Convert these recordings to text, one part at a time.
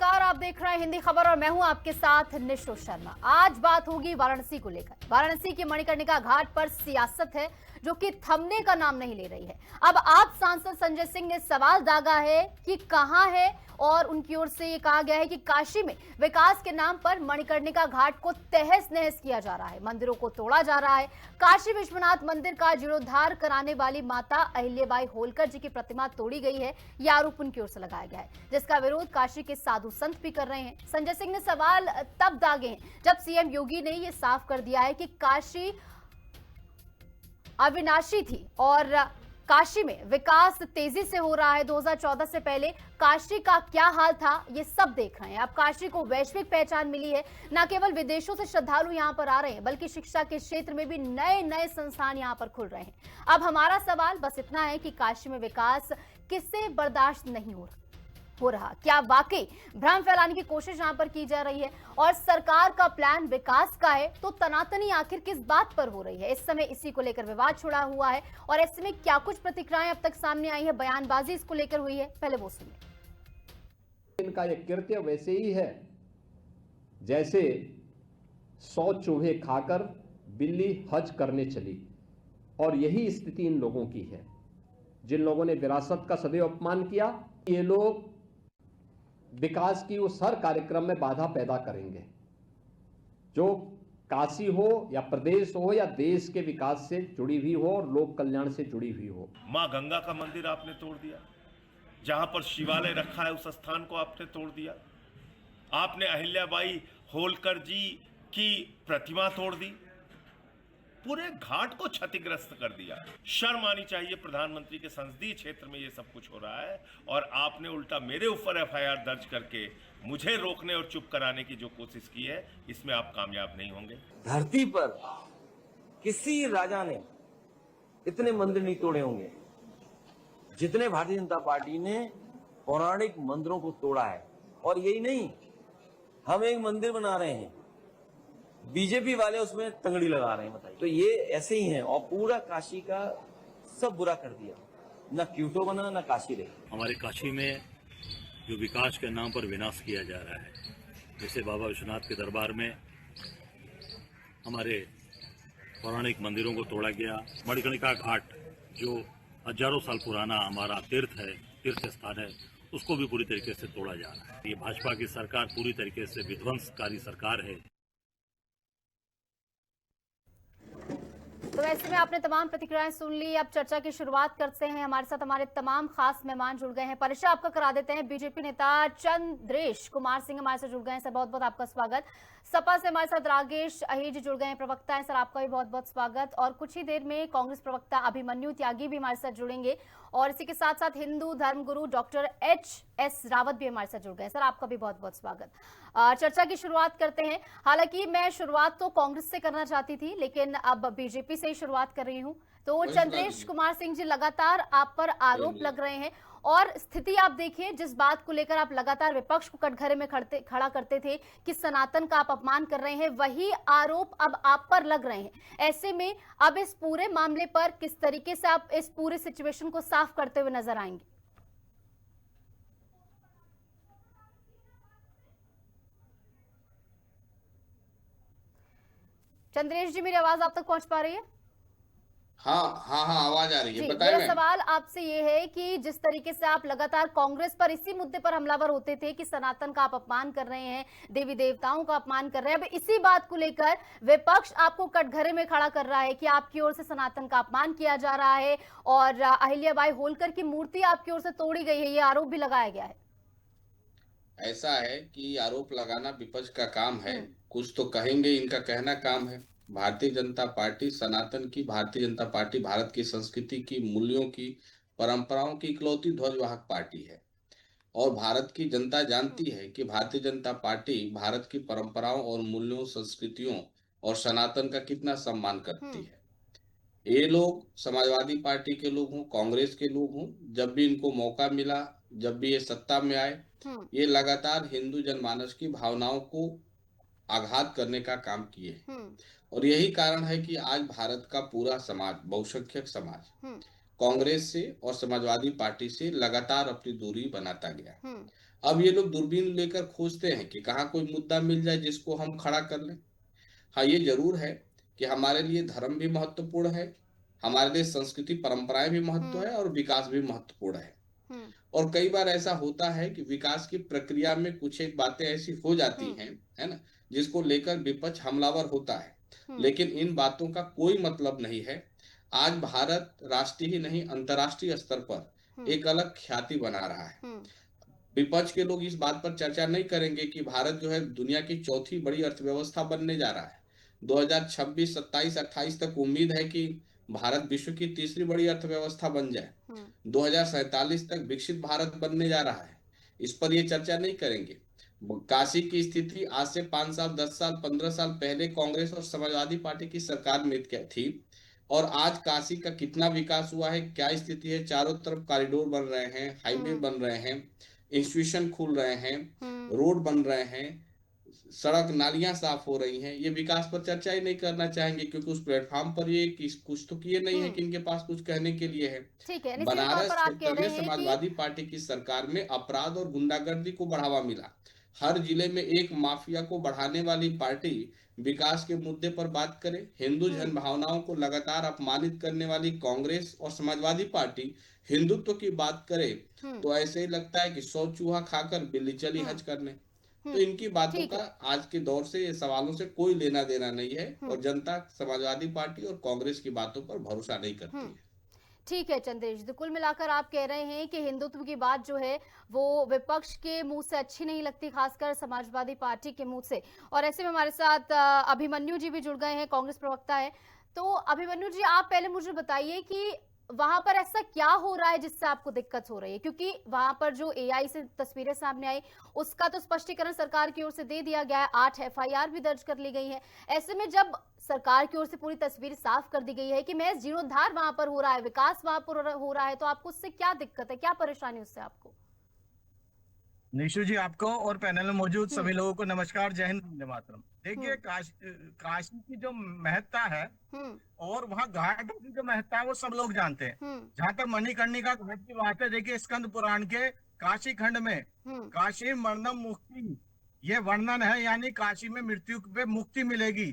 नमस्कार, आप देख रहे हैं हिंदी खबर और मैं हूं आपके साथ निशु शर्मा। आज बात होगी वाराणसी को लेकर। वाराणसी के मणिकर्णिका घाट पर सियासत है जो कि थमने का नाम नहीं ले रही है। अब आप सांसद संजय सिंह ने सवाल दागा है कि कहां है, और उनकी ओर से ये कहा गया है कि काशी में विकास के नाम पर मणिकर्णिका घाट को तहस नहस किया जा रहा है, मंदिरों को तोड़ा जा रहा है। काशी विश्वनाथ मंदिर का जीर्णोद्धार कराने वाली माता अहिल्याबाई होलकर जी की प्रतिमा तोड़ी गई है, यह आरोप उनकी ओर से लगाया गया है, जिसका विरोध काशी के साधु संत भी कर रहे हैं। संजय सिंह ने सवाल तब दागे हैं जब सीएम योगी ने यह साफ कर दिया है कि काशी अविनाशी थी और काशी में विकास तेजी से हो रहा है। 2014 से पहले काशी का क्या हाल था ये सब देख रहे हैं। अब काशी को वैश्विक पहचान मिली है, न केवल विदेशों से श्रद्धालु यहां पर आ रहे हैं बल्कि शिक्षा के क्षेत्र में भी नए नए संस्थान यहां पर खुल रहे हैं। अब हमारा सवाल बस इतना है कि काशी में विकास किससे बर्दाश्त नहीं हो रहा। क्या वाकई भ्रम फैलाने की कोशिश यहां पर की जा रही है और सरकार का प्लान विकास का है, तो तनातनी आखिर किस बात पर हो रही है? इस समय इसी को लेकर विवाद छिड़ा हुआ है और ऐसे में क्या कुछ प्रतिक्रियाएं अब तक सामने आई है, बयानबाजी इसको लेकर हुई है, पहले वो सुनिए। इनका यह कृत्य वैसे ही है जैसे 100 चूहे खाकर बिल्ली हज करने चली, और यही स्थिति इन लोगों की है जिन लोगों ने विरासत का सदैव अपमान किया। ये लोग विकास की उस हर कार्यक्रम में बाधा पैदा करेंगे जो काशी हो या प्रदेश हो या देश के विकास से जुड़ी हुई हो और लोक कल्याण से जुड़ी हुई हो। मां गंगा का मंदिर आपने तोड़ दिया, जहां पर शिवालय रखा है उस स्थान को आपने तोड़ दिया। आपने अहिल्याबाई होलकर जी की प्रतिमा तोड़ दी, पूरे घाट को क्षतिग्रस्त कर दिया। शर्म आनी चाहिए प्रधानमंत्री के संसदीय क्षेत्र में ये सब कुछ हो रहा है, और आपने उल्टा मेरे ऊपर एफआईआर दर्ज करके मुझे रोकने और चुप कराने की जो कोशिश की है, इसमें आप कामयाब नहीं होंगे। धरती पर किसी राजा ने इतने मंदिर नहीं तोड़े होंगे जितने भारतीय जनता पार्टी ने पौराणिक मंदिरों को तोड़ा है। और यही नहीं, हम एक मंदिर बना रहे हैं, बीजेपी वाले उसमें तंगड़ी लगा रहे हैं। बताइए, तो ये ऐसे ही हैं और पूरा काशी का सब बुरा कर दिया। न क्यूटो बना न काशी रही। हमारे काशी में जो विकास के नाम पर विनाश किया जा रहा है, जैसे बाबा विश्वनाथ के दरबार में हमारे पौराणिक मंदिरों को तोड़ा गया। मणिकर्णिका घाट जो हजारों साल पुराना हमारा तीर्थ स्थान है, उसको भी पूरी तरीके से तोड़ा जा रहा है। ये भाजपा की सरकार पूरी तरीके से विध्वंसकारी सरकार है। तो ऐसे में आपने तमाम प्रतिक्रियाएं सुन ली। अब चर्चा की शुरुआत करते हैं। हमारे साथ हमारे तमाम खास मेहमान जुड़ गए हैं। परिचय आपका करा देते हैं। बीजेपी नेता चंद्रेश कुमार सिंह हमारे साथ जुड़ गए हैं, सर बहुत बहुत आपका स्वागत। सपा से हमारे साथ राकेश अहीर जुड़ गए हैं, प्रवक्ता हैं, सर आपका भी बहुत बहुत स्वागत। और कुछ ही देर में कांग्रेस प्रवक्ता अभिमन्यु त्यागी भी हमारे साथ जुड़ेंगे, और इसी के साथ साथ हिंदू धर्मगुरु डॉक्टर एच.एस. रावत भी हमारे साथ जुड़ गए। सर आपका भी बहुत बहुत स्वागत। चर्चा की शुरुआत करते हैं। हालांकि मैं शुरुआत तो कांग्रेस से करना चाहती थी, लेकिन अब बीजेपी से ही शुरुआत कर रही हूं। तो चंद्रेश कुमार सिंह जी, लगातार आप पर आरोप लग रहे हैं और स्थिति आप देखिए, जिस बात को लेकर आप लगातार विपक्ष को कटघरे में खड़ा करते थे कि सनातन का आप अपमान कर रहे हैं, वही आरोप अब आप पर लग रहे हैं। ऐसे में अब इस पूरे मामले पर किस तरीके से आप इस पूरे सिचुएशन को साफ करते हुए नजर आएंगे? चंद्रेश जी, मेरी आवाज आप तक पहुंच पा रही है? हाँ, आवाज आ रही है, बताइए। मेरा सवाल आपसे ये है कि जिस तरीके से आप लगातार कांग्रेस पर इसी मुद्दे पर हमलावर होते थे कि सनातन का आप अपमान कर रहे हैं, देवी देवताओं का अपमान कर रहे हैं, अब इसी बात को लेकर विपक्ष आपको कटघरे में खड़ा कर रहा है कि आपकी ओर से सनातन का अपमान किया जा रहा है और अहिल्याबाई होलकर की मूर्ति आपकी ओर से तोड़ी गई है, ये आरोप भी लगाया गया है। ऐसा है कि आरोप लगाना विपक्ष का काम है, कुछ तो कहेंगे, इनका कहना काम है। भारतीय जनता पार्टी सनातन की, भारतीय जनता पार्टी भारत की संस्कृति की, मूल्यों की, परंपराओं की इकलौती ध्वजवाहक पार्टी है, और भारत की जनता जानती है कि भारतीय जनता पार्टी भारत की परंपराओं और मूल्यों, संस्कृतियों और सनातन का कितना सम्मान करती है। ये लोग समाजवादी पार्टी के लोग हों, कांग्रेस के लोग हों, जब भी इनको मौका मिला, जब भी ये सत्ता में आए, ये लगातार हिंदू जनमानस की भावनाओं को आघात करने का काम किए। और यही कारण है कि आज भारत का पूरा समाज, बहुसंख्यक समाज, कांग्रेस से और समाजवादी पार्टी से लगातार अपनी दूरी बनाता गया। अब ये लोग दूरबीन लेकर खोजते हैं कि कहाँ कोई मुद्दा मिल जाए जिसको हम खड़ा कर लें। हाँ, ये जरूर है कि हमारे लिए धर्म भी महत्वपूर्ण है, हमारे लिए संस्कृति परंपराएं भी महत्व है और विकास भी महत्वपूर्ण है। और कई बार ऐसा होता है कि विकास की प्रक्रिया में कुछ एक बातें ऐसी हो जाती हैं, है ना, जिसको लेकर विपक्ष हमलावर होता है। लेकिन इन बातों का कोई मतलब नहीं है। आज भारत राष्ट्रीय ही नहीं अंतर्राष्ट्रीय स्तर पर एक अलग ख्याति बना रहा है। विपक्ष के लोग इस बात पर चर्चा नहीं करेंगे कि भारत जो है दुनिया की चौथी बड़ी अर्थव्यवस्था बनने जा रहा है। 2026, 27, 28 तक उम्मीद है कि भारत विश्व की तीसरी बड़ी अर्थव्यवस्था बन जाए। 2047 तक विकसित भारत बनने जा रहा है। इस पर ये चर्चा नहीं करेंगे। काशी की स्थिति आज से 5 साल, 10 साल, 15 साल पहले कांग्रेस और समाजवादी पार्टी की सरकार में क्या थी, और आज काशी का कितना विकास हुआ है, क्या स्थिति है। चारों तरफ कॉरिडोर बन रहे हैं, हाईवे बन रहे हैं, इंस्टीट्यूशन खुल रहे हैं, रोड बन रहे हैं, सड़क नालियां साफ हो रही हैं। ये विकास पर चर्चा ही नहीं करना चाहेंगे क्योंकि उस प्लेटफॉर्म पर ये कुछ तो किए नहीं है कि इनके पास कुछ कहने के लिए है। ठीक है, निश्चित तौर बनारस पर आप कह क्षेत्र रहे में हैं समाजवादी पार्टी की सरकार में अपराध और गुंडागर्दी को बढ़ावा मिला। हर जिले में एक माफिया को बढ़ाने वाली पार्टी विकास के मुद्दे पर बात करे। हिंदू जन भावनाओं को लगातार अपमानित करने वाली कांग्रेस और समाजवादी पार्टी हिंदुत्व की बात करे तो ऐसे ही लगता है कि 100 चूहा खाकर बिल्ली चली हज करने। तो इनकी बातों ठीक का है। आज के दौर से, ये सवालों से कोई लेना देना नहीं है और जनता समाजवादी पार्टी और कांग्रेस की बातों पर भरोसा नहीं करती है। ठीक है चंद्रेश, तो कुल मिलाकर आप कह रहे हैं कि हिंदुत्व की बात जो है वो विपक्ष के मुंह से अच्छी नहीं लगती, खासकर समाजवादी पार्टी के मुंह से। और ऐसे में हमारे साथ अभिमन्यु जी भी जुड़ गए हैं, कांग्रेस प्रवक्ता है। तो अभिमन्यु जी, आप पहले मुझे बताइए कि वहां पर ऐसा क्या हो रहा है जिससे आपको दिक्कत हो रही है, क्योंकि वहां पर जो एआई से तस्वीरें सामने आई उसका तो स्पष्टीकरण सरकार की ओर से दे दिया गया है, 8 एफआईआर भी दर्ज कर ली गई है। ऐसे में जब सरकार की ओर से पूरी तस्वीर साफ कर दी गई है कि महज जीर्णोद्धार वहां पर हो रहा है, विकास वहां पर हो रहा है, तो आपको उससे क्या दिक्कत है, क्या परेशानी उससे आपको? निशु जी, आपको और पैनल में मौजूद सभी लोगों को नमस्कार, जय हिंद, वंदे मातरम। देखिए, काशी की जो महत्ता है और वहाँ घाट की जो महत्ता है वो सब लोग जानते हैं। जहाँ तक मणिकर्णिका घाट की बात है, देखिए स्कंद पुराण के काशी खंड में काशी मरणम मुक्ति ये वर्णन है, यानी काशी में मृत्यु पे मुक्ति मिलेगी।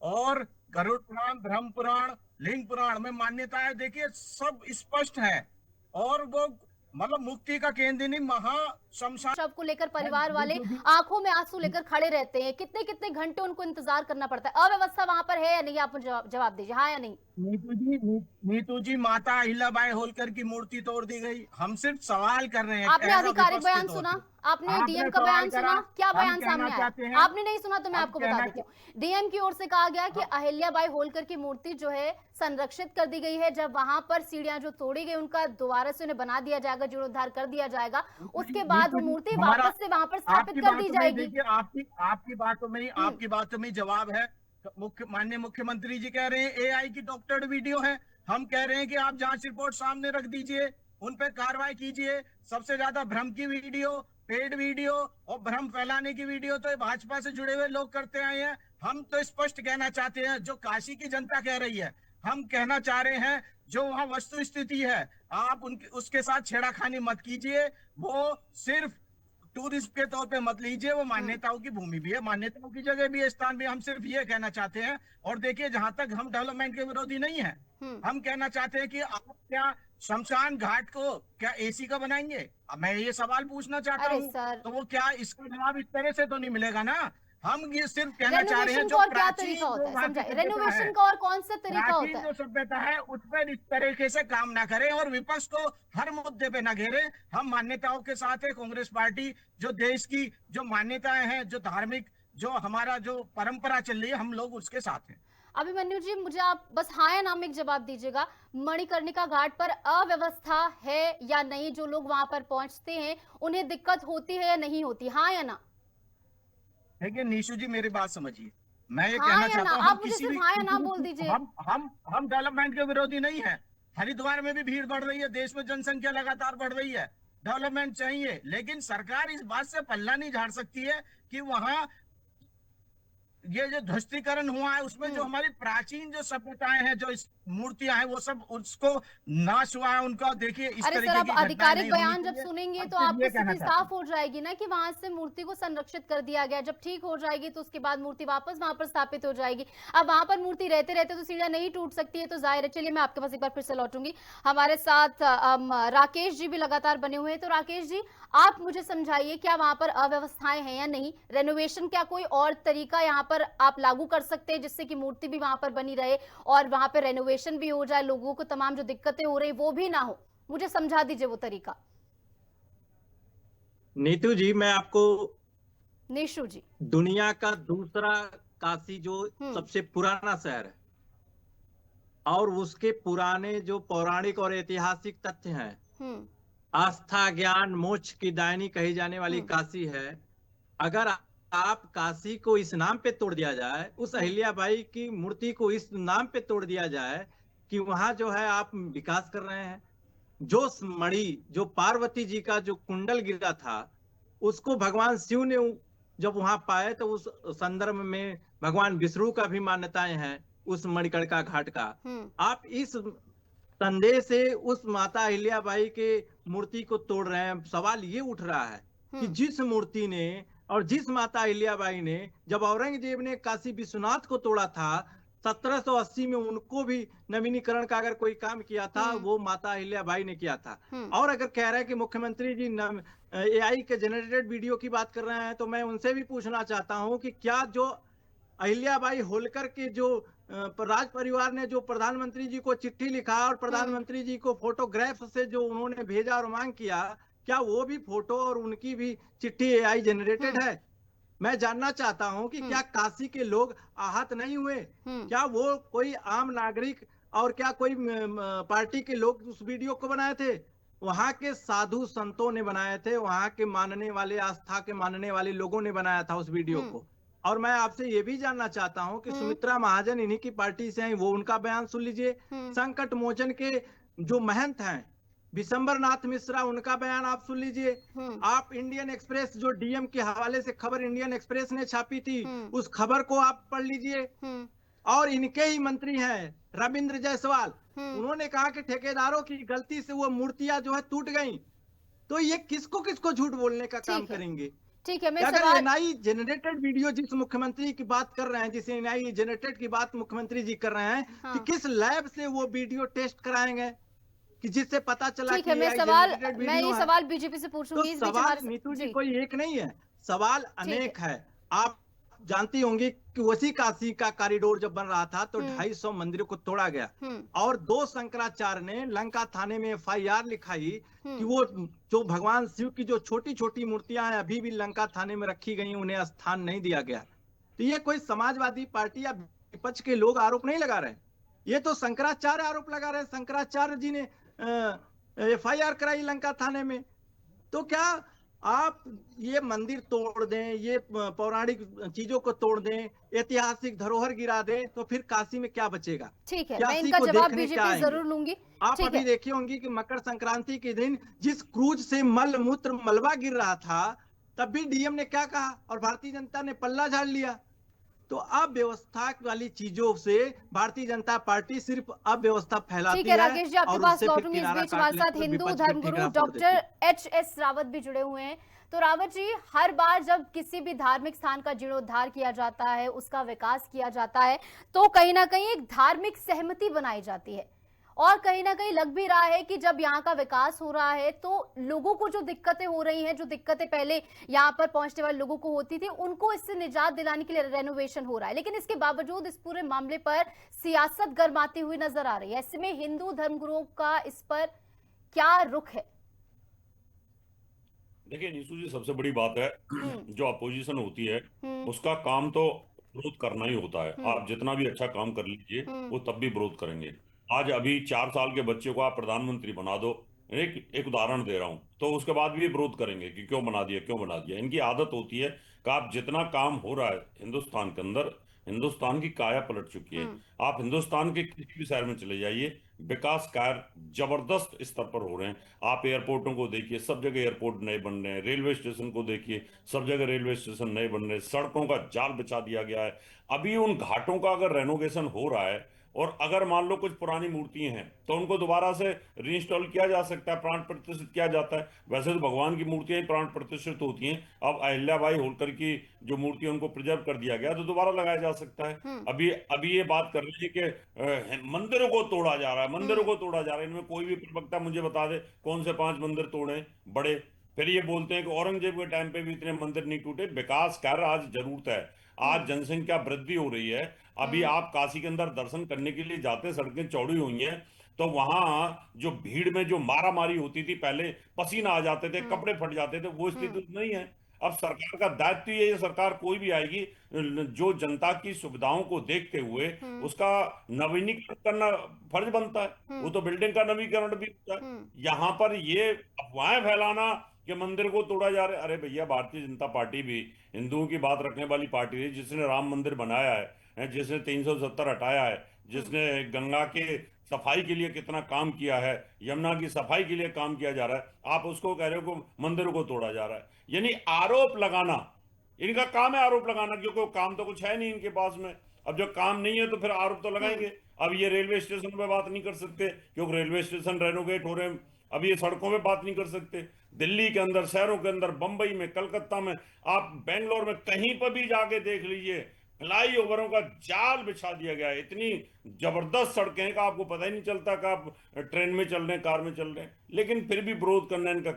और गरुड़ पुराण, ब्रह्म पुराण, लिंग पुराण में मान्यता है, देखिए सब स्पष्ट है। और वो मतलब मुक्ति का केंद्र नहीं, महा शमशान। शव को लेकर परिवार वाले आंखों में आंसू लेकर खड़े रहते हैं, कितने कितने घंटे उनको इंतजार करना पड़ता है। अव्यवस्था वहां पर है या नहीं, आप जवाब दीजिए, हाँ या नहीं? नीतू जी, माता अहिल्याबाई होलकर की मूर्ति तोड़ दी गई। हम सिर्फ सवाल कर रहे हैं। आपने आधिकारिक बयान सुना? आपने डीएम का बयान सुना? क्या बयान सामने आया? आपने नहीं सुना तो मैं आपको बता देती हूँ। डीएम की ओर से कहा गया कि अहिल्याबाई होलकर की मूर्ति जो है संरक्षित कर दी गई है। जब वहां पर सीढ़ियां जो तोड़ी गई उनका दोबारा से उन्हें बना दिया जाएगा, जीर्णोद्धार कर दिया जाएगा, उसके बाद वो मूर्ति वापस से वहां पर स्थापित कर दी जाएगी। आपकी बातों में जवाब है। माननीय मुख्यमंत्री जी कह रहे हैं एआई की डॉक्टर्ड वीडियो है। हम कह रहे हैं कि आप जांच रिपोर्ट सामने रख दीजिए, उन पे कार्रवाई कीजिए। सबसे ज्यादा भ्रम की वीडियो, पेड वीडियो और भ्रम फैलाने की वीडियो तो भाजपा से जुड़े हुए लोग करते आए हैं। हम तो स्पष्ट कहना चाहते हैं, जो काशी की जनता कह रही है, हम कहना चाह रहे हैं जो वहां वस्तु स्थिति है आप उसके साथ छेड़ाखानी मत कीजिए। वो सिर्फ टूरिस्ट के तौर पे मत लीजिए, वो मान्यताओं की भूमि भी है, मान्यताओं की जगह भी है, स्थान भी। हम सिर्फ ये कहना चाहते हैं। और देखिए, जहां तक हम डेवलपमेंट के विरोधी नहीं है, हम कहना चाहते हैं कि आप क्या शमशान घाट को क्या एसी का बनाएंगे? मैं ये सवाल पूछना चाहता हूँ। तो वो क्या, इसका जवाब इस तरह से तो नहीं मिलेगा ना। हम ये सिर्फ कहना चाह रहे हैं जो क्या तरीका होता है, समझाइए रेनोवेशन का और कौन सा तरीका होता है? जो सभ्यता है उस पर इस तरीके से काम ना करें और विपक्ष को हर मुद्दे पे ना घेरे। हम मान्यताओं के साथ है। कांग्रेस पार्टी जो देश की जो मान्यताएं हैं, जो धार्मिक, जो हमारा जो परंपरा चल रही है, हम लोग उसके साथ हैं। अभिमन्यु जी, मुझे आप बस हाँ या ना में एक जवाब दीजिएगा। मणिकर्णिका घाट पर अव्यवस्था है या नहीं? जो लोग वहां पर पहुंचते हैं उन्हें दिक्कत होती है या नहीं होती, हाँ या ना? देखिए निशु जी, मेरी बात समझिए। मैं ये कहना चाहता हूँ, आप मुझे सिर्फ हाँ या ना बोल दीजिए। हम डेवलपमेंट के विरोधी नहीं है। हरिद्वार में भी भीड़ बढ़ रही है, देश में जनसंख्या लगातार बढ़ रही है, डेवलपमेंट चाहिए। लेकिन सरकार इस बात से पल्ला नहीं झाड़ सकती है कि वहां ये जो ध्वस्तीकरण हुआ है उसमें जो हमारी प्राचीन जो सभ्यताएं हैं, जो मूर्तियां हैं, वो सब उसको नाश हुआ है उनका। देखिए इस अरे सर, तरीके आप की घटनाएं आधिकारिक नहीं होनी बयान जब चाहिए। सुनेंगे अब तो सिर्फ आपको ये कहना स्थिति चाहता हूँ। साफ हो जाएगी ना कि वहां से मूर्ति को संरक्षित कर दिया गया, जब ठीक हो जाएगी तो उसके बाद मूर्ति वापस वहां पर स्थापित हो जाएगी। अब वहां पर मूर्ति रहते रहते तो सीढ़ियां नहीं टूट सकती है, तो जाहिर है। चलिए मैं आपके पास एक बार फिर से लौटूंगी। हमारे साथ राकेश जी भी लगातार बने हुए हैं। तो राकेश जी, आप मुझे समझाइए, क्या वहां पर अव्यवस्थाएं हैं या नहीं? रेनोवेशन क्या कोई और तरीका यहाँ पर आप लागू कर सकते हैं जिससे कि मूर्ति भी वहां पर बनी रहे और वहां पर रेनोवेशन भी हो जाए, लोगों को तमाम जो दिक्कतें हो रही वो भी ना हो? मुझे समझा दीजिए वो तरीका। नीतू जी, मैं आपको निशु जी। दुनिया का दूसरा काशी जो हम्म। सबसे पुराना शहर है और उसके पुराने जो पौराणिक और ऐतिहासिक तथ्य हैं, हम्म। आस्था ज्ञान मोक्ष की दायनी कही जाने वाली हम्म। काशी है। अगर आप काशी को इस नाम पे तोड़ दिया जाए, उस अहिल्याबाई की मूर्ति को इस नाम पे तोड़ दिया जाए कि वहां जो है आप विकास कर रहे हैं। जो मणि, जो पार्वती जी का जो कुंडल गिरा था, उसको भगवान शिव ने जब वहां पाए तो उस संदर्भ में भगवान विष्णु का भी मान्यताएं हैं उस मणिकर्णिका घाट का। हम्म। आप इस संदेह से उस माता अहिल्याबाई के मूर्ति को तोड़ रहे हैं। सवाल ये उठ रहा है कि जिस मूर्ति ने और जिस माता अहिल्याबाई ने, जब औरंगजेब ने काशी विश्वनाथ को तोड़ा था 1780 में, उनको भी नवीनीकरण का अगर कोई काम किया था वो माता अहिल्याबाई ने किया था। और अगर कह रहे हैं कि मुख्यमंत्री जी एआई के जनरेटेड वीडियो की बात कर रहे हैं, तो मैं उनसे भी पूछना चाहता हूं कि क्या जो अहिल्याबाई होलकर के जो राज परिवार ने जो प्रधानमंत्री जी को चिट्ठी लिखा और प्रधानमंत्री जी को फोटोग्राफ से जो उन्होंने भेजा और मांग किया, क्या वो भी फोटो और उनकी भी चिट्ठी एआई जनरेटेड है? मैं जानना चाहता हूं कि क्या काशी के लोग आहत नहीं हुए? क्या वो कोई आम नागरिक और क्या कोई पार्टी के लोग उस वीडियो को बनाए थे? वहां के साधु संतों ने बनाए थे, वहां के मानने वाले, आस्था के मानने वाले लोगों ने बनाया था उस वीडियो को। और मैं आपसे ये भी जानना चाहता हूं कि सुमित्रा महाजन इन्हीं की पार्टी से हैं, वो उनका बयान सुन लीजिए। संकट मोचन के जो महंत हैं विशंबर नाथ मिश्रा, उनका बयान आप सुन लीजिए। आप इंडियन एक्सप्रेस, जो डीएम के हवाले से खबर इंडियन एक्सप्रेस ने छापी थी, उस खबर को आप पढ़ लीजिए। और इनके ही मंत्री हैं रविंद्र जायसवाल, उन्होंने कहा कि ठेकेदारों की गलती से वो मूर्तियां जो है टूट गई। तो ये किसको किसको झूठ बोलने का काम करेंगे? ठीक है, मैं अगर सवाल एनआई जनरेटेड वीडियो जिस मुख्यमंत्री की बात कर रहे हैं, जिस एनआई जनरेटेड की बात मुख्यमंत्री जी कर रहे हैं, कि किस लैब से वो वीडियो टेस्ट कराएंगे कि जिससे पता चला ठीक कि है, मैं ये है। सवाल बीजेपी से पूछूंगी। तो सवाल नीतू जी कोई एक नहीं है, सवाल अनेक है। आप जानती होंगी कि उसी काशी का कॉरिडोर जब बन रहा था तो 250 मंदिरों को तोड़ा गया और 2 शंकराचार्य ने लंका थाने में एफआईआर लिखाई कि वो जो भगवान शिव की जो छोटी छोटी मूर्तियां हैं अभी भी लंका थाने में रखी गई, उन्हें स्थान नहीं दिया गया। तो ये कोई समाजवादी पार्टी या विपक्ष के लोग आरोप नहीं लगा रहे, ये तो शंकराचार्य आरोप लगा रहे हैं। शंकराचार्य जी ने एफआईआर कराई लंका थाने में। तो क्या आप ये मंदिर तोड़ दें, ये पौराणिक चीजों को तोड़ दें, ऐतिहासिक धरोहर गिरा दें, तो फिर काशी में क्या बचेगा? ठीक है, मैं इनका जवाब बीजेपी जरूर लूंगी। आप अभी देखी होंगी कि मकर संक्रांति के दिन जिस क्रूज से मल मूत्र मलबा गिर रहा था, तब भी डीएम ने क्या कहा और भारतीय जनता ने पल्ला झाड़ लिया। तो अव्यवस्था वाली चीजों से भारतीय जनता पार्टी सिर्फ अव्यवस्था फैलाती है। ठीक है राकेश जी, आपके पास लौटूंगी। इस बीच हमारे साथ हिंदू धर्मगुरु डॉक्टर एच.एस. रावत भी जुड़े हुए हैं। तो रावत जी, हर बार जब किसी भी धार्मिक स्थान का जीर्णोद्धार किया जाता है, उसका विकास किया जाता है, तो कहीं ना कहीं एक धार्मिक सहमति बनाई जाती है और कहीं ना कहीं लग भी रहा है कि जब यहाँ का विकास हो रहा है तो लोगों को जो दिक्कतें हो रही हैं, जो दिक्कतें पहले यहाँ पर पहुंचने वाले लोगों को होती थी, उनको इससे निजात दिलाने के लिए रेनोवेशन हो रहा है। लेकिन इसके बावजूद इस पूरे मामले पर सियासत गर्माती हुई नजर आ रही है। ऐसे में हिंदू धर्मगुरुओं का इस पर क्या रुख है? देखिए निशु जी, सबसे बड़ी बात है जो अपोजिशन होती है उसका काम तो विरोध करना ही होता है। आप जितना भी अच्छा काम कर लीजिए वो तब भी विरोध करेंगे। आज अभी 4 साल के बच्चे को आप प्रधानमंत्री बना दो, एक उदाहरण दे रहा हूं, तो उसके बाद भी विरोध करेंगे कि क्यों बना दिया, क्यों बना दिया। इनकी आदत होती है कि आप जितना काम हो रहा है हिंदुस्तान के अंदर, हिंदुस्तान की काया पलट चुकी है। आप हिंदुस्तान के किसी भी शहर में चले जाइए, विकास कार्य जबरदस्त स्तर पर हो रहे हैं। आप एयरपोर्टों को देखिए, सब जगह एयरपोर्ट नए बन रहे हैं। रेलवे स्टेशन को देखिए, सब जगह रेलवे स्टेशन नए बन रहे हैं। सड़कों का जाल बिछा दिया गया है। अभी उन घाटों का अगर रेनोवेशन हो रहा है और अगर मान लो कुछ पुरानी मूर्तियां हैं तो उनको दोबारा से रीइंस्टॉल किया जा सकता है, प्राण प्रतिष्ठित किया जाता है। वैसे तो भगवान की मूर्तियां ही प्राण प्रतिष्ठित होती हैं। अब अहिल्याबाई होलकर की जो मूर्ति है उनको प्रिजर्व कर दिया गया तो दोबारा लगाया जा सकता है। अभी अभी ये बात कर रही है कि मंदिरों को तोड़ा जा रहा है, मंदिरों को तोड़ा जा रहा है। इनमें कोई भी प्रवक्ता मुझे बता दे कौन से 5 मंदिर तोड़े बड़े। फिर ये बोलते हैं कि औरंगजेब के टाइम पे भी इतने मंदिर नहीं टूटे। विकास कार्य आज जरूरत है, आज जनसंख्या वृद्धि हो रही है। अभी आप काशी के अंदर दर्शन करने के लिए जाते, सड़कें चौड़ी हुई हैं, तो वहां जो भीड़ में जो मारा मारी होती थी, पहले पसीना आ जाते थे, कपड़े फट जाते थे, वो स्थिति नहीं है। अब सरकार का दायित्व ये है, सरकार कोई भी आएगी जो जनता की सुविधाओं को देखते हुए उसका नवीनीकरण करना फर्ज बनता है। वो तो बिल्डिंग का नवीनीकरण भी होता है। यहाँ पर ये अफवाहें फैलाना कि मंदिर को तोड़ा जा रहा है, अरे भैया भारतीय जनता पार्टी भी हिंदुओं की बात रखने वाली पार्टी है, जिसने राम मंदिर बनाया है, जिसने 370 हटाया है, जिसने गंगा के सफाई के लिए कितना काम किया है, यमुना की सफाई के लिए काम किया जा रहा है। आप उसको कह रहे हो कि मंदिरों को तोड़ा जा रहा है। यानी आरोप लगाना, इनका काम है आरोप लगाना, क्योंकि काम तो कुछ है नहीं इनके पास में। अब जब काम नहीं है तो फिर आरोप तो लगाएंगे। अब ये रेलवे स्टेशन पे बात नहीं कर सकते क्योंकि रेलवे स्टेशन रेनोवेट हो रहे हैं। अब ये सड़कों पे बात नहीं कर सकते। दिल्ली के अंदर, शहरों के अंदर, बंबई में, कलकत्ता में, आप बेंगलोर में कहीं पर भी जाके देख लीजिए, फ्लाई ओवरों का जाल बिछा दिया गया है। इतनी जबरदस्त सड़कें हैं कि आपको पता ही नहीं चलता कि आप ट्रेन में चल रहे हैं, कार में चल रहे हैं। लेकिन फिर भी विरोध करना इनका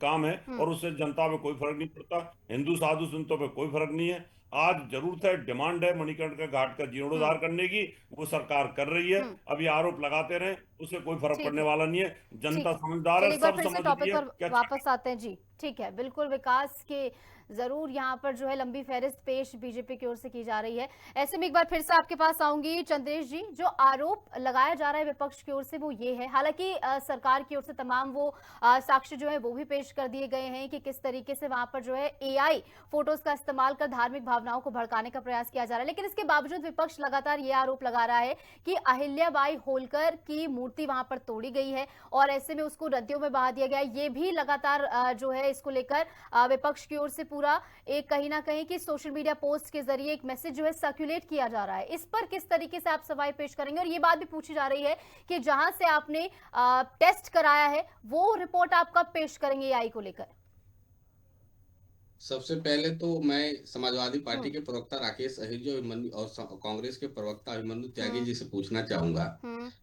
काम है और उससे जनता में कोई फर्क नहीं पड़ता। हिंदू साधु संतों पे कोई फर्क नहीं है। आज जरूरत है, डिमांड है मणिकर्णिका घाट का जीर्णोद्धार करने की, वो सरकार कर रही है। अब ये आरोप लगाते रहे, उससे कोई फर्क ठीक पड़ने है। वाला नहीं है। जनता ठीक। समझदार है, चलिए एक बार सब फिर से समझती टॉपिक है पर क्या वापस आते हैं जी। ठीक है, बिल्कुल विकास के जरूर यहाँ पर जो है लंबी फहरिस्त पेश बीजेपी की ओर से की जा रही है। ऐसे में एक बार फिर से आपके पास आऊंगी चंद्रेश जी, जो आरोप लगाया जा रहा है विपक्ष की ओर से वो ये है, हालांकि सरकार की ओर से तमाम वो साक्ष्य जो है वो भी पेश कर दिए गए हैं कि किस तरीके से वहां पर जो है एआई फोटोज का इस्तेमाल कर धार्मिक भावनाओं को भड़काने का प्रयास किया जा रहा है। लेकिन इसके बावजूद विपक्ष लगातार ये आरोप लगा रहा है कि अहिल्याबाई होलकर की मूर्ति वहां पर तोड़ी गई है और ऐसे में उसको नदियों में बहा दिया गया है। ये भी लगातार जो है इसको लेकर विपक्ष की ओर से पूरा एक कहीं ना कहीं कि सोशल मीडिया पोस्ट के जरिए एक मैसेज जो है सर्कुलेट किया जा रहा है। इस पर किस तरीके से आप सवाल पेश करेंगे? और ये बात भी पूछी जा रही है कि जहां से आपने टेस्ट कराया है वो रिपोर्ट आप कब पेश करेंगे एआई को लेकर? सबसे पहले तो मैं समाजवादी पार्टी के प्रवक्ता राकेश अहिर अभिमन्यु और कांग्रेस के प्रवक्ता अभिमन्यु त्यागी जी से पूछना चाहूंगा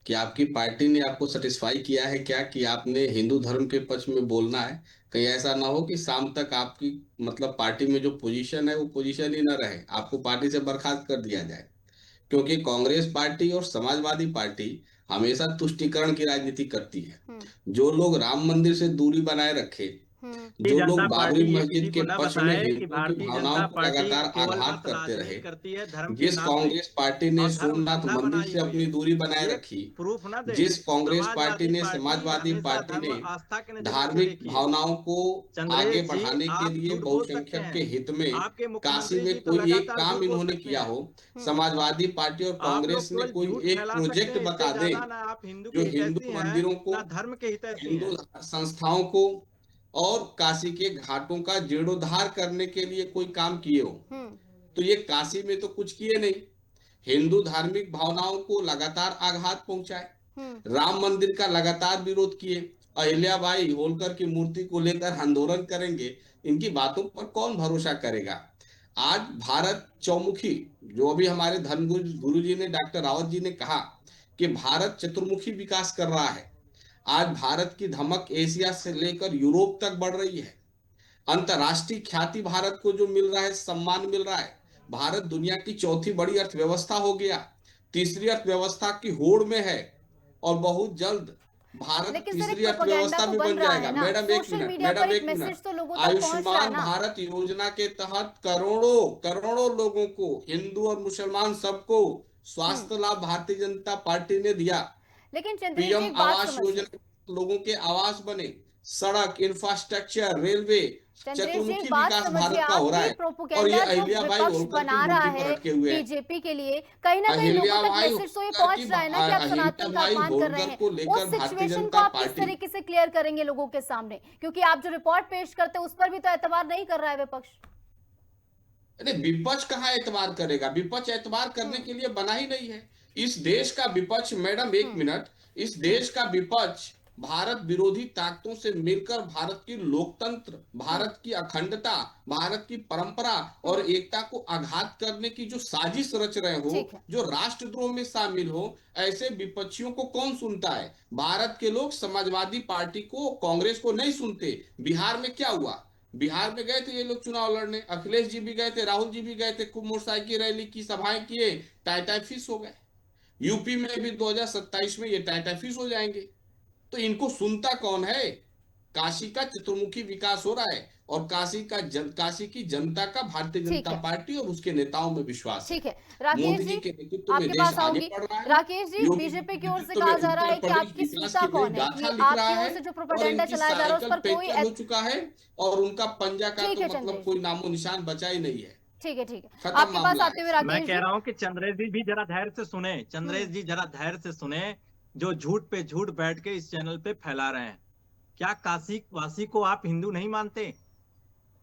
कि आपकी पार्टी ने आपको सेटिस्फाई किया है क्या कि आपने हिंदू धर्म के पक्ष में बोलना है? कहीं ऐसा ना हो कि शाम तक आपकी मतलब पार्टी में जो पोजीशन है वो पोजीशन ही ना रहे, आपको पार्टी से बर्खास्त कर दिया जाए। क्योंकि कांग्रेस पार्टी और समाजवादी पार्टी हमेशा तुष्टीकरण की राजनीति करती है। जो लोग राम मंदिर से दूरी बनाए रखे, जो लोग जनता बाबरी पार्टी ये मस्जिद किसी के को न पक्ष में बताए कि हिंदुओं की भारतीय भावनाओं जनता को पार्टी लगातार केवल आघात बस करते रहे। राजनीति करती है धर्म के जिस नाम पे कांग्रेस पार्टी ने और धर्म सोमनाथ धंधा मंदिर बनाई से हुई अपनी है। दूरी बनाए ये रखी, प्रूफ न दे। जिस कांग्रेस पार्टी समाजवादी ने पार्टी समाजवादी हमेशा पार्टी धर्म ने आस्था के नजरिए से धार्मिक देखी है। भावनाओं को चंद्रेश आगे जी, बढ़ाने के आप लिए झूठ बोल सकते बहुसंख्यक हैं, के हित में आपके काशी मुख्यमंत्री में जी तो कोई एक लगातार काम झूठ बोल इन्होंने सकते किया हैं। हो, समाजवादी पार्टी और आप लोग कांग्रेस ने केवल कोई झूठ एक फैला सकते प्रोजेक्ट हैं, इससे बता दें ज्यादा ना आप हिंदू जो के हितैषी हिंदू हैं मंदिरों को, ना धर्म के हितैषी हिंदू हैं। संस्थाओं को और काशी के घाटों का जीर्णोद्धार करने के लिए कोई काम किए हो। तो ये काशी में तो कुछ किए नहीं, हिंदू धार्मिक भावनाओं को लगातार आघात पहुंचाए, राम मंदिर का लगातार विरोध किए, अहिल्याबाई होलकर की मूर्ति को लेकर आंदोलन करेंगे। इनकी बातों पर कौन भरोसा करेगा? आज भारत चौमुखी, जो अभी हमारे धर्मगुरु गुरुजी ने, डॉक्टर रावत जी ने कहा कि भारत चतुर्मुखी विकास कर रहा है। आज भारत की धमक एशिया से लेकर यूरोप तक बढ़ रही है। अंतर्राष्ट्रीय ख्याति भारत को जो मिल रहा है, सम्मान मिल रहा है। भारत दुनिया की चौथी बड़ी अर्थव्यवस्था हो गया, तीसरी अर्थव्यवस्था की होड़ में है और बहुत जल्द भारत लेकिन सर एक तीसरी प्रोपेगेंडा अर्थव्यवस्था तो भी बन बन रहा जाएगा। है ना, मैडम एक सोशल मिनट, मीडिया पर मैडम एक एक मिनट। मैसेज तो लोगों तक पहुंच रहा है आयुष्मान ना। भारत योजना के तहत करोड़ों करोड़ों लोगों को, हिंदू और मुसलमान सबको स्वास्थ्य लाभ भारतीय जनता पार्टी ने दिया। लेकिन चंद्रेश जी पीएम एक बात आवास समझिए, योजना लोगों के आवास बने, सड़क, इंफ्रास्ट्रक्चर, रेलवे, चंद्रेश जी, चतुर्मुखी बात विकास समझिए, भारत का हो रहा आपकी है। और प्रोपोगेंडा ये जो अहिल्याबाई विपक्ष होलकर बना की रहा मूर्ति पर है अटके हुए हैं। बीजेपी के लिए, कहीं ना कहीं लोगों तक अहिल्याबाई मैसेज तो ये होलकर पहुंच की रहा है ना कि आप सनातन का अहिल्याबाई अपमान कर रहे होलकर हैं। को लेकर उस भारतीय सिचुएशन को जनता आप किस पार्टी तरीके से क्लियर करेंगे लोगों के सामने, क्योंकि आप जो रिपोर्ट पेश करते हैं उस पर भी तो एतबार नहीं कर रहा है विपक्ष। अरे विपक्ष कहाँ एतबार करेगा? विपक्ष एतबार करने के लिए बना ही नहीं है। इस देश का विपक्ष, मैडम एक मिनट, इस देश का विपक्ष भारत विरोधी ताकतों से मिलकर भारत की लोकतंत्र, भारत की अखंडता, भारत की परंपरा और एकता को आघात करने की जो साजिश रच रहे हो, ठीक है। जो राष्ट्रद्रोह में शामिल हो, ऐसे विपक्षियों को कौन सुनता है? भारत के लोग समाजवादी पार्टी को, कांग्रेस को नहीं सुनते। बिहार में क्या हुआ? बिहार में गए थे ये लोग चुनाव लड़ने, अखिलेश जी भी गए थे, राहुल जी भी गए थे, खूब मोटरसाइकिल रैली की, सभाएं किए, टाटा फिश हो गए। यूपी में भी 2027 में ये टाटा फिश हो जाएंगे। तो इनको सुनता कौन है? काशी का चतुर्मुखी विकास हो रहा है और काशी की जनता का भारतीय ठीक जनता है। पार्टी और उसके नेताओं में विश्वास है। ठीक है राकेश मोदी जी, जी के नेतृत्व में आपके देश पास आगे आऊंगी। बढ़ रहा है। राकेश जी, योगी बीजेपी की ओर से नेतृत्व कहा में जा रहा है उत्तर कि प्रदेश आपकी विकास सूता की कौन नई है, गाथा कि लिख रहा आपकी ओर है से जो और प्रोपेगेंडा इनकी चलाया जा रहा है उस पर साइकिल कोई पंक्चर हो चुका है और उनका पंजा का ठीक तो है मतलब चंद्रेश। कोई नामो निशान बचा ही नहीं है। ठीक है खत्म आपके पास मामला आते है। हुए मैं राकेश कह जी। रहा हूं कि चंद्रेश जी भी जरा धैर्य से सुने, चंद्रेश जी जरा धैर्य से सुने, जो झूठ पे झूठ बैठ के इस चैनल पे फैला रहे हैं। क्या काशी वासी को आप हिंदू नहीं मानते?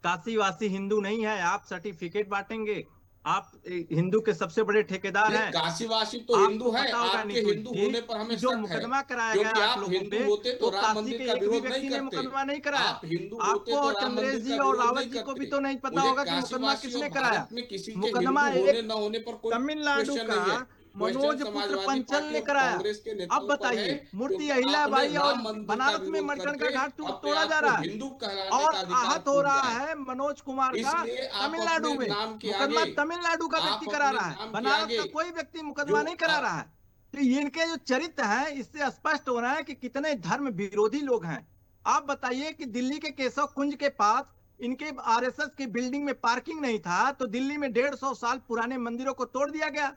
काशी वासी हिंदू नहीं है, आप सर्टिफिकेट बांटेंगे, आप हिंदू के सबसे बड़े ठेकेदार हैं। काशीवासी तो हिंदू आपको है, पता होगा आपके नीतीश हिंदू जी होने पर हमें कि जो शक है, मुकदमा कराया क्योंकि गया आप आप लोगों हिंदू पे, होते तो वो राम काशी मंदिर के का एक भी विरोध व्यक्ति नहीं ने करते। मुकदमा नहीं कराया। आप हिंदू होते आपको तो राम चंद्रेश मंदिर जी का और विरोध रावत नहीं जी को भी करते। तो नहीं पता मुझे होगा कि मुकदमा काशीवासी किसने और कराया। भारत में किसी के मुकदमा हिंदू होने एक न होने पर कोई तमिलनाडु क्वेश्चन का नहीं है। मनोज क्वेश्चन पुत्र समाजवादी पंचल पार्टी ने और कराया। कांग्रेस के अब नेताओं पर है, बताइए, मूर्ति क्योंकि अहिल्याबाई आपने और राम मंदिर का बनारस में विरोध मणिकर्णिका करके घाट अपने तोड़ा आप जा को रहा है हिंदू कहलाने और का अधिकार आहत हो खो रहा दिया है। है मनोज कुमार का इसलिए आप तमिलनाडु अपने में। नाम के मुकदमा आगे, तमिलनाडु का व्यक्ति आप करा अपने रहा है, नाम के बनारस आगे का कोई व्यक्ति मुकदमा जो नहीं करा रहा है। तो इनके जो चरित्र हैं इससे स्पष्ट हो रहा है कि कितने धर्म विरोधी लोग हैं। आप बताइए कि दिल्ली के केशव कुंज के पास इनके आरएसएस की बिल्डिंग में पार्किंग नहीं था, तो दिल्ली में 150 साल पुराने मंदिरों को तोड़ दिया गया।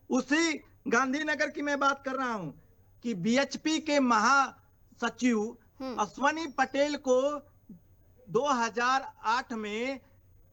उसी गांधीनगर की मैं बात कर रहा हूं कि बीएचपी के महासचिव अश्वनी पटेल को 2008 में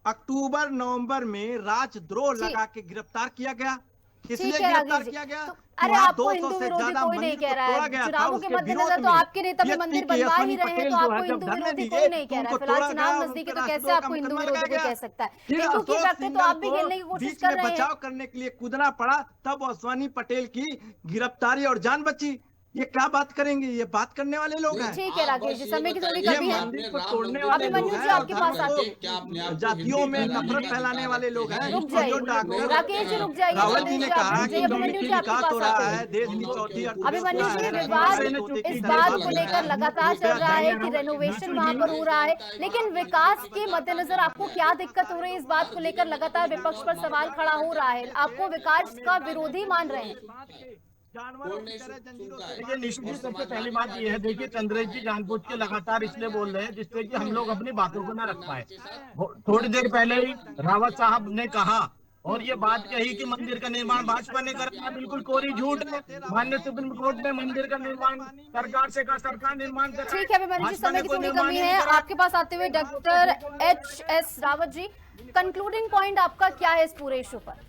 अक्टूबर नवंबर में राजद्रोह लगा के गिरफ्तार किया गया। इसलिए ठीक है गिरफ्तार राकेश जी। किया गया तो कि अरे वहां आपको 200 हिंदू से विरोधी ज्यादा कोई नहीं मंदिर कह को रहा तोड़ा है। गया था। चुनावों के उसके मद्देनजर विरोध तो में आपके नेता भी BSP मंदिर के बनवा ही अश्वनी रहे हैं, पटेल तो जो आपको है जब हिंदू धरने विरोधी दिए कोई नहीं तो कह रहा है। उनको फिलहाल तोड़ा चुनाव गया, नजदीक है उनके तो कैसे राष्ट्रद्रोह का आपको हिंदू मुकदमा विरोधी लगाया कोई गया। कह सकता है? फिर हिंदू की अशोक शक्ति तो सिंघल आप भी को खेलने की कोशिश बीच कर में रहे हैं। बचाव करने के लिए कूदना पड़ा, तब अश्वनी पटेल की गिरफ्तारी और जान बची। ये क्या बात करेंगे? ये बात करने वाले लोग हैं। ठीक है राकेश जी, समय की थोड़ी ये कमी है। मंदिर को तोड़ने वाले लोग अभिमन्यु जी, हैं और आपके पास धर्म आते को जातियों में नफरत फैलाने वाले लोग हैं। रुक और जो जाइए डॉक्टर राकेश जी, रुक जाइए। रावत जी ने कहा कि अभिमन्यु जी आपके विकास हो पास रहा आते है, हैं। देश की चौथी अभिमन्यु जी, अर्थव्यवस्था है, विवाद तोते की इस तरह बात बोल को रहे लेकर हैं। लगातार चल रहा है कि रेनोवेशन वहां पर हो रहा है, लेकिन विकास के मद्देनजर आपको क्या दिक्कत हो रही है? इस बात को लेकर लगातार विपक्ष पर सवाल खड़ा हो रहा है। आपको विकास का विरोधी मान रहे हैं। देखिए निश्चित सबसे पहली बात यह है, देखिए चंद्रेश जी जानबूझ के लगातार इसलिए बोल रहे हैं जिससे कि हम लोग अपनी बातों को ना रख पाए। थोड़ी देर पहले ही रावत साहब ने कहा और ये बात कही कि मंदिर का निर्माण भाजपा ने कराया, बिल्कुल कोरी झूठ है। माननीय सुप्रीम कोर्ट ने मंदिर का निर्माण सरकार से कहा, सरकार निर्माण कर। ठीक है अभिमन्यु जी, समय की थोड़ी कमी है। आपके पास आते हुए doctor HS Rawat ji, concluding point आपका क्या है इस पूरे इशू पर?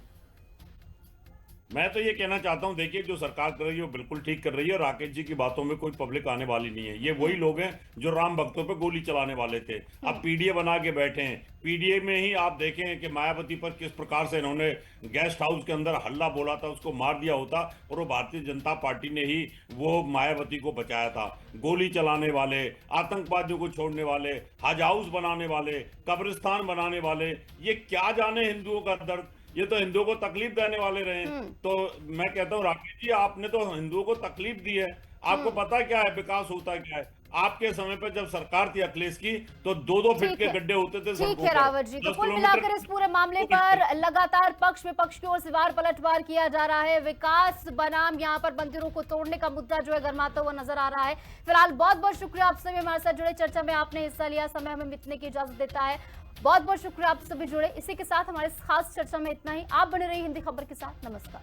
मैं तो ये कहना चाहता हूं, देखिए जो सरकार कर रही है वो बिल्कुल ठीक कर रही है। राकेश जी की बातों में कोई पब्लिक आने वाली नहीं है। ये वही लोग हैं जो राम भक्तों पे गोली चलाने वाले थे, अब पीडीए बना के बैठे हैं। पीडीए में ही आप देखें कि मायावती पर किस प्रकार से इन्होंने गेस्ट हाउस के अंदर हल्ला बोला था, उसको मार दिया होता और वो भारतीय जनता पार्टी ने ही वो मायावती को बचाया था। गोली चलाने वाले, आतंकवादियों को छोड़ने वाले, हज हाउस बनाने वाले, कब्रिस्तान बनाने वाले, ये क्या जाने हिंदुओं का दर्द। ये तो हिंदुओं को तकलीफ देने वाले रहे। तो मैं कहता हूँ राकेश जी, आपने तो हिंदुओं को तकलीफ दी है। आपको पता क्या है विकास होता क्या है? आपके समय पर जब सरकार थी अखिलेश की तो 2-2 फीट के गड्ढे होते थे। ठीक है रावत जी, तो कुल मिलाकर इस पूरे मामले पर लगातार पक्ष विपक्ष की ओर से वार पलटवार किया जा रहा है। विकास बनाम यहाँ पर मंदिरों को तोड़ने का मुद्दा जो है गर्माता हुआ नजर आ रहा है। फिलहाल बहुत बहुत शुक्रिया आप सभी हमारे साथ जुड़े, चर्चा में आपने हिस्सा लिया, समय हमें मिटने की इजाजत देता है। बहुत बहुत शुक्रिया आप सभी जुड़े। इसी के साथ हमारे खास चर्चा में इतना ही। आप बने रहिए हिंदी खबर के साथ। नमस्कार।